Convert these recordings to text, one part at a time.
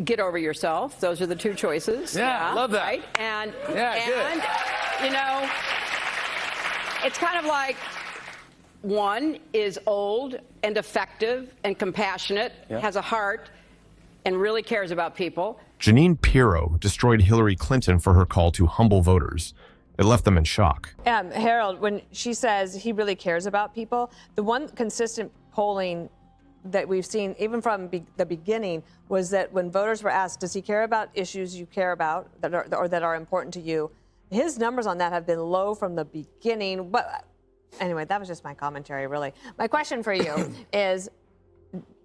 Get over yourself. Those are the two choices. Yeah, love that. Right? And good. you know, it's kind of like one is old and effective and compassionate, has a heart, and really cares about people. Jineen Pirro destroyed Hillary Clinton for her call to humble voters. It left them in shock. Harold, when she says he really cares about people, the one consistent polling that we've seen, even from the beginning, was that when voters were asked, does he care about issues you care about that are important to you, his numbers on that have been low from the beginning. But anyway, that was just my commentary, really. My question for you is,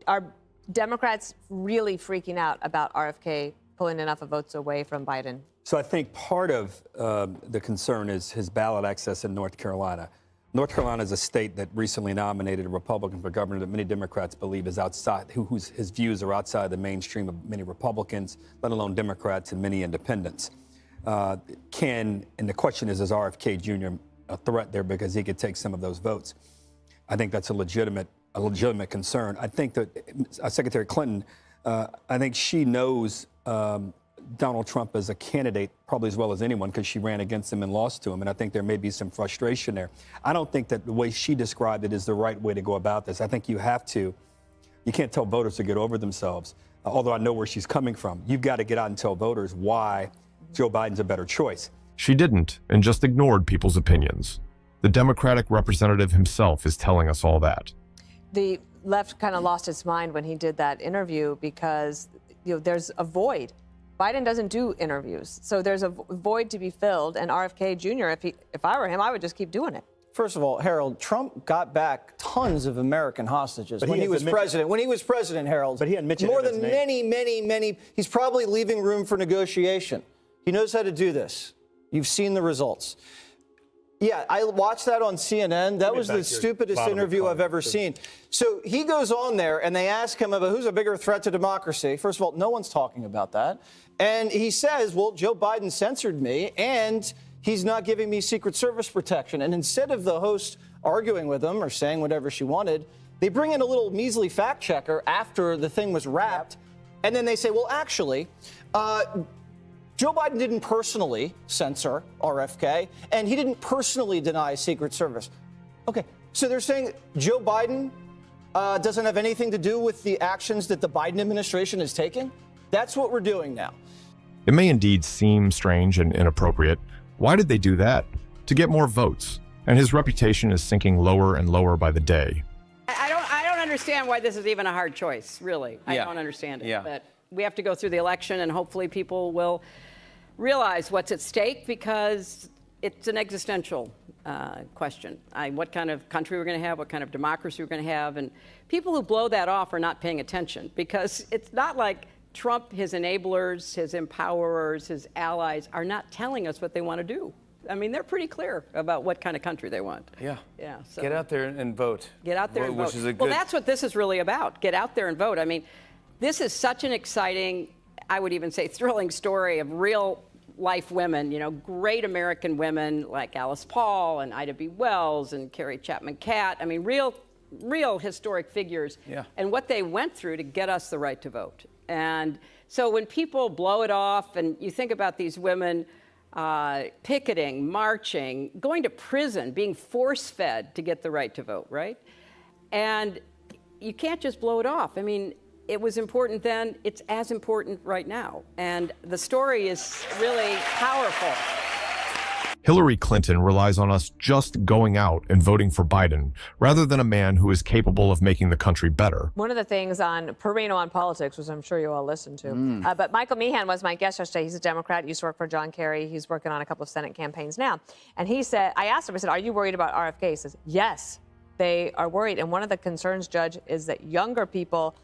are Democrats really freaking out about RFK pulling enough of votes away from Biden? So I think part of the concern is his ballot access in North Carolina. North Carolina is a state that recently nominated a Republican for governor that many Democrats believe is outside, his views are outside the mainstream of many Republicans, let alone Democrats and many independents. And the question is RFK Jr. a threat there because he could take some of those votes? I think that's a legitimate concern. I think that Secretary Clinton, I think she knows Donald Trump as a candidate probably as well as anyone because she ran against him and lost to him. And I think there may be some frustration there. I don't think that the way she described it is the right way to go about this. I think you can't tell voters to get over themselves, although I know where she's coming from. You've got to get out and tell voters why Joe Biden's a better choice. She didn't, and just ignored people's opinions. The Democratic representative himself is telling us all that. The left kind of lost its mind when he did that interview because there's a void. Biden doesn't do interviews, so there's a void to be filled. And RFK Jr., if I were him, I would just keep doing it. First of all, Harold, Trump got back tons of American hostages when he was president. When he was president, Harold, but he hadn't mentioned more than many. He's probably leaving room for negotiation. He knows how to do this. You've seen the results. Yeah, I watched that on CNN. That was the stupidest interview I've ever seen. So he goes on there and they ask him about who's a bigger threat to democracy. First of all, no one's talking about that. And he says, well, Joe Biden censored me and he's not giving me Secret Service protection. And instead of the host arguing with him or saying whatever she wanted, they bring in a little measly fact checker after the thing was wrapped. And then they say, well, actually, Joe Biden didn't personally censor RFK, and he didn't personally deny Secret Service. Okay, so they're saying Joe Biden doesn't have anything to do with the actions that the Biden administration is taking? That's what we're doing now. It may indeed seem strange and inappropriate. Why did they do that? To get more votes. And his reputation is sinking lower and lower by the day. I don't understand why this is even a hard choice, really. I don't understand it. But we have to go through the election, and hopefully people will realize what's at stake because it's an existential question. What kind of country we're going to have, what kind of democracy we're going to have. And people who blow that off are not paying attention because it's not like Trump, his enablers, his empowerers, his allies are not telling us what they want to do. I mean, they're pretty clear about what kind of country they want. Yeah. So get out there and vote. Get out there and vote. Which is a good... Well, that's what this is really about. Get out there and vote. I mean, this is such an exciting, I would even say thrilling story of real life women, great American women like Alice Paul and Ida B. Wells and Carrie Chapman Catt. I mean, real historic figures and what they went through to get us the right to vote. And so when people blow it off and you think about these women picketing, marching, going to prison, being force-fed to get the right to vote, right? And you can't just blow it off. I mean, it was important then, it's as important right now. And the story is really powerful. Hillary Clinton relies on us just going out and voting for Biden, rather than a man who is capable of making the country better. One of the things on Pirro on Politics, which I'm sure you all listened to, but Michael Meehan was my guest yesterday. He's a Democrat, used to work for John Kerry. He's working on a couple of Senate campaigns now. And he said, I asked him, I said, are you worried about RFK? He says, yes, they are worried. And one of the concerns, Judge, is that younger people,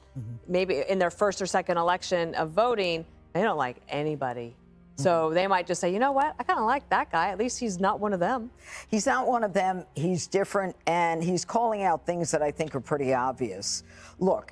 maybe in their first or second election of voting, they don't like anybody So they might just say, you know what, I kind of like that guy. At least he's not one of them. He's not one of them. He's different, and he's calling out things that I think are pretty obvious. Look,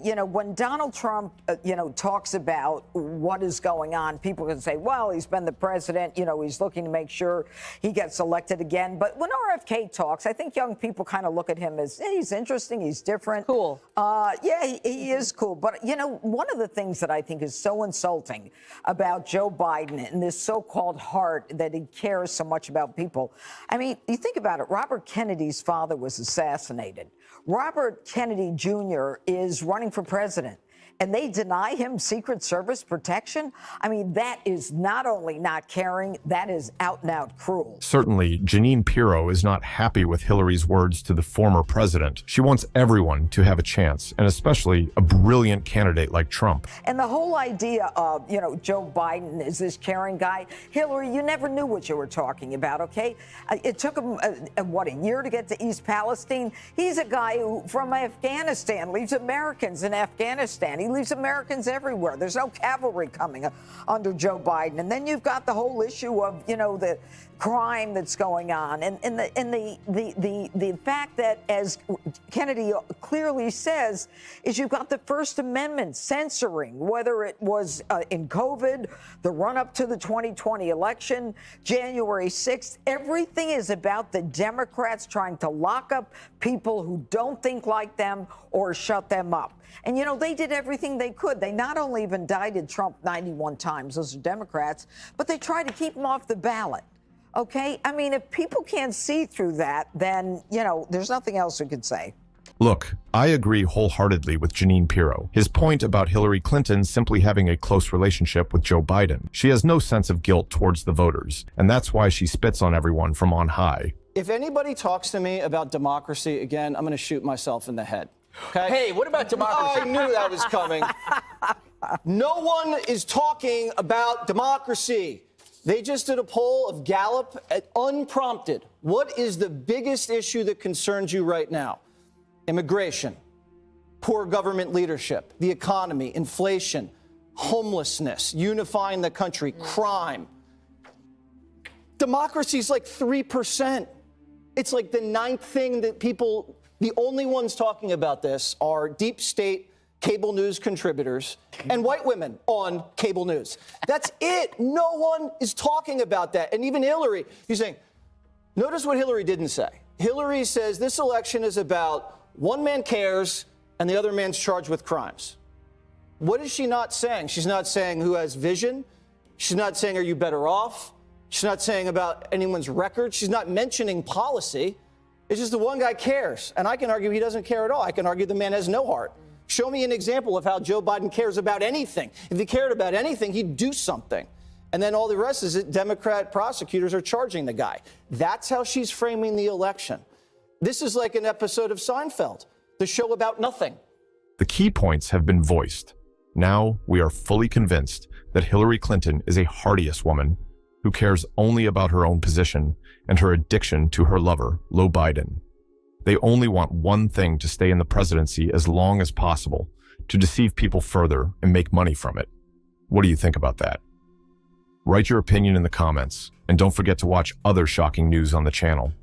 you know, when Donald Trump, you know, talks about what is going on, people can say, well, he's been the president, you know, he's looking to make sure he gets elected again. But when RFK talks, I think young people kind of look at him as, hey, he's interesting, he's different. Cool. Yeah, he is cool. But, you know, one of the things that I think is so insulting about Joe Biden and this so-called heart that he cares so much about people. I mean, you think about it. Robert Kennedy's father was assassinated. Robert Kennedy Jr. is running for president, and they deny him Secret Service protection? I mean, that is not only not caring, that is out and out cruel. Certainly, Jineen Pirro is not happy with Hillary's words to the former president. She wants everyone to have a chance, and especially a brilliant candidate like Trump. And the whole idea of, you know, Joe Biden is this caring guy. Hillary, you never knew what you were talking about, okay? It took him, what, a year to get to East Palestine? He's a guy who, from Afghanistan, leaves Americans in Afghanistan. He leaves Americans everywhere. There's no cavalry coming under Joe Biden. And then you've got the whole issue of, you know, the crime that's going on, and the fact that, as Kennedy clearly says, is you've got the First Amendment censoring, whether it was in COVID, the run-up to the 2020 election, January 6th. Everything is about the Democrats trying to lock up people who don't think like them or shut them up. And, you know, they did everything they could. They not only have indicted Trump 91 times, those are Democrats, but they tried to keep him off the ballot. Okay? I mean, if people can't see through that, then, you know, there's nothing else we could say. Look, I agree wholeheartedly with Jineen Pirro. His point about Hillary Clinton simply having a close relationship with Joe Biden. She has no sense of guilt towards the voters, and that's why she spits on everyone from on high. If anybody talks to me about democracy again, I'm going to shoot myself in the head. Okay? Hey, what about democracy? I knew that was coming. No one is talking about democracy. They just did a poll of Gallup, unprompted. What is the biggest issue that concerns you right now? Immigration, poor government leadership, the economy, inflation, homelessness, unifying the country, crime. Democracy is like 3%. It's like the ninth thing that people, the only ones talking about this are deep state cable news contributors and white women on cable news. That's it. No one is talking about that. And even Hillary, you're saying, notice what Hillary didn't say. Hillary says this election is about one man cares and the other man's charged with crimes. What is she not saying? She's not saying who has vision. She's not saying, are you better off? She's not saying about anyone's record. She's not mentioning policy. It's just the one guy cares. And I can argue he doesn't care at all. I can argue the man has no heart. Show me an example of how Joe Biden cares about anything. If he cared about anything, he'd do something. And then all the rest is that Democrat prosecutors are charging the guy. That's how she's framing the election. This is like an episode of Seinfeld, the show about nothing. The key points have been voiced. Now we are fully convinced that Hillary Clinton is a hardiest woman who cares only about her own position and her addiction to her lover, Joe Biden. They only want one thing to stay in the presidency as long as possible, to deceive people further and make money from it. What do you think about that? Write your opinion in the comments, and don't forget to watch other shocking news on the channel.